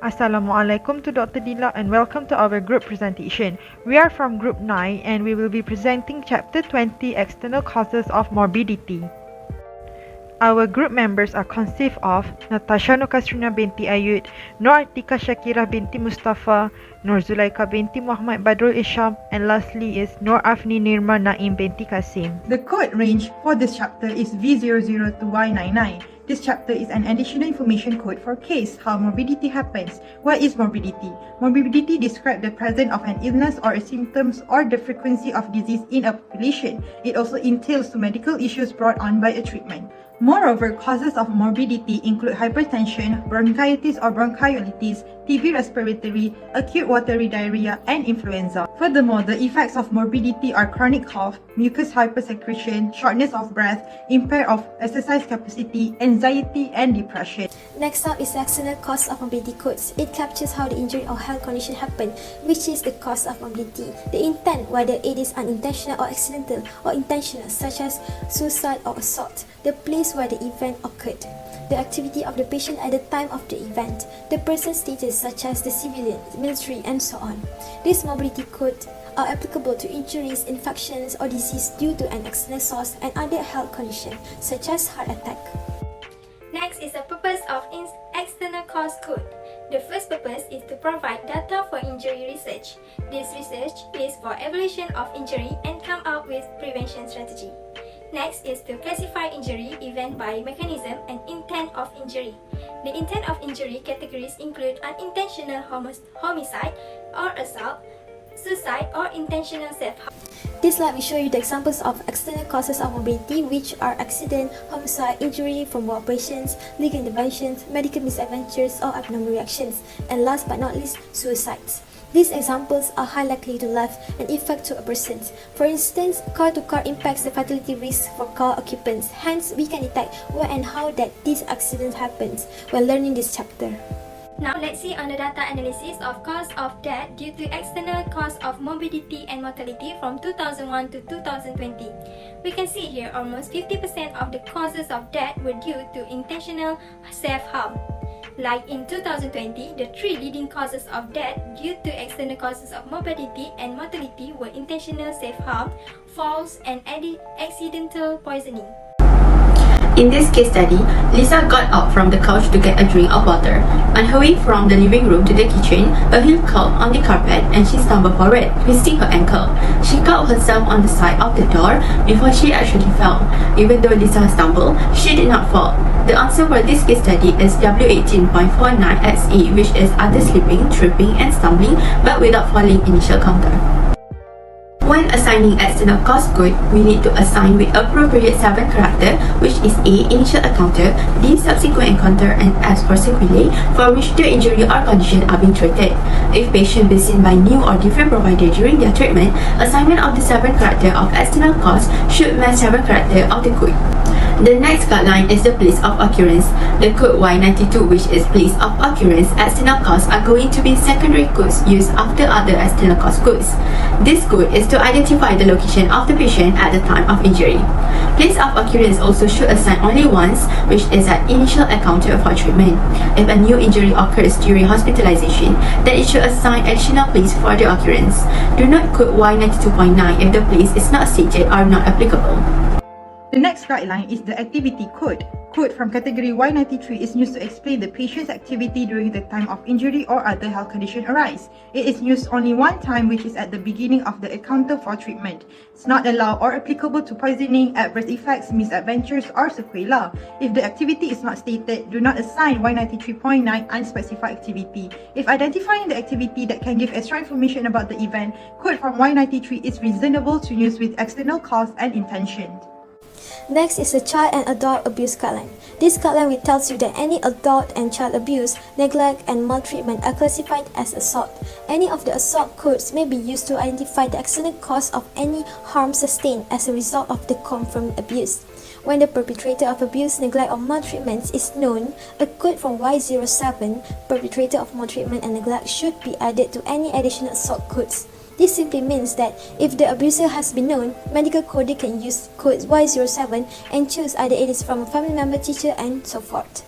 Assalamualaikum to Dr. Dilla and welcome to our group presentation. We are from Group 9 and we will be presenting Chapter 20 External Causes of Morbidity. Our group members are consist of Natasha Nukasrina binti Ayud, Nur Atika Shakira binti Mustafa, Nur Zulaika binti Muhammad Badrul Isham, and lastly is Nur Afni Nirma Naim binti Kasim. The code range for this chapter is V00-V99. This chapter is an additional information code for case how morbidity happens. What is morbidity? Morbidity describes the presence of an illness or a symptoms or the frequency of disease in a population. It also entails to medical issues brought on by a treatment. Moreover, causes of morbidity include hypertension, bronchitis or bronchiolitis, TB respiratory, acute watery diarrhea, and influenza. Furthermore, the effects of morbidity are chronic cough, mucus hypersecretion, shortness of breath, impair of exercise capacity, anxiety, and depression. Next up is the external cause of morbidity codes. It captures how the injury or health condition happened, which is the cause of morbidity. The intent, whether it is unintentional or accidental or intentional, such as suicide or assault. The place where the event occurred. The activity of the patient at the time of the event. The person's status, such as the civilian, military, and so on. These morbidity codes are applicable to injuries, infections, or disease due to an external source and other health conditions, such as heart attack. Next is the purpose of external cause code. The first purpose is to provide data for injury research. This research is for evaluation of injury and come up with prevention strategy. Next is to classify injury event by mechanism and intent of injury. The intent of injury categories include unintentional homicide or assault, suicide or intentional self-harm. This slide will show you the examples of external causes of morbidity, which are accident, homicide, injury from war operations, legal interventions, medical misadventures or abnormal reactions, and last but not least, suicides. These examples are high likely to leave an effect to a person. For instance, car-to-car impacts the fatality risk for car occupants. Hence, we can detect where and how that this accident happens when learning this chapter. Now let's see on the data analysis of cause of death due to external cause of morbidity and mortality from 2001 to 2020. We can see here almost 50% of the causes of death were due to intentional self-harm. Like in 2020, the three leading causes of death due to external causes of morbidity and mortality were intentional self-harm, falls, and accidental poisoning. In this case study, Lisa got up from the couch to get a drink of water. On her way from the living room to the kitchen, a heel caught on the carpet and she stumbled forward, twisting her ankle. She caught herself on the side of the door before she actually fell. Even though Lisa stumbled, she did not fall. The answer for this case study is W18.49XE, which is other slipping, tripping, and stumbling, but without falling initial counter. When assigning external cause code, we need to assign with appropriate 7 character, which is A, initial encounter, D, subsequent encounter, and S for sequelae, for which the injury or condition are being treated. If patient been seen by new or different provider during their treatment, assignment of the 7 character of external cause should match 7 character of the code. The next guideline is the place of occurrence. The code Y92, which is place of occurrence, external cause, are going to be secondary codes used after other external cause codes. This code is to identify the location of the patient at the time of injury. Place of occurrence also should assign only once, which is at initial encounter for treatment. If a new injury occurs during hospitalization, then it should assign additional place for the occurrence. Do not code Y92.9 if the place is not stated or not applicable. The next guideline is the activity code. Code from category Y93 is used to explain the patient's activity during the time of injury or other health condition arise. It is used only one time, which is at the beginning of the encounter for treatment. It's not allowed or applicable to poisoning, adverse effects, misadventures, or sequela. If the activity is not stated, do not assign Y93.9 unspecified activity. If identifying the activity that can give extra information about the event, code from Y93 is reasonable to use with external cause and intention. Next is the child and adult abuse guideline. This guideline will tell you that any adult and child abuse, neglect, and maltreatment are classified as assault. Any of the assault codes may be used to identify the external cause of any harm sustained as a result of the confirmed abuse. When the perpetrator of abuse, neglect, or maltreatment is known, a code from Y07, perpetrator of maltreatment and neglect, should be added to any additional assault codes. This simply means that if the abuser has been known, medical coding can use code Y07 and choose either it is from a family member, teacher, and so forth.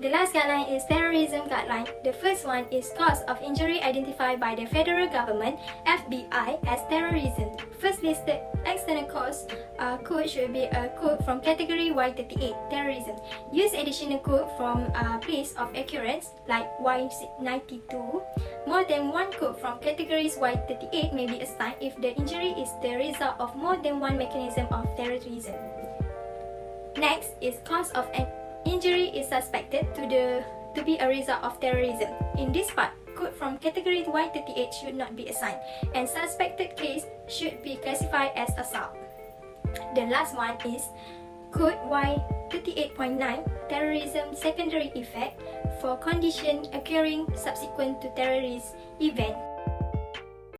The last guideline is terrorism guideline. The first one is cause of injury identified by the federal government, FBI, as terrorism. First listed external cause code should be a code from category Y38, terrorism. Use additional code from place of occurrence like Y92. More than one code from categories Y38 may be assigned if the injury is the result of more than one mechanism of terrorism. Next is cause of an injury is suspected to be a result of terrorism. In this part, code from category Y38 should not be assigned, and suspected case should be classified as assault. The last one is code Y38.9, terrorism secondary effect, for condition occurring subsequent to terrorist event.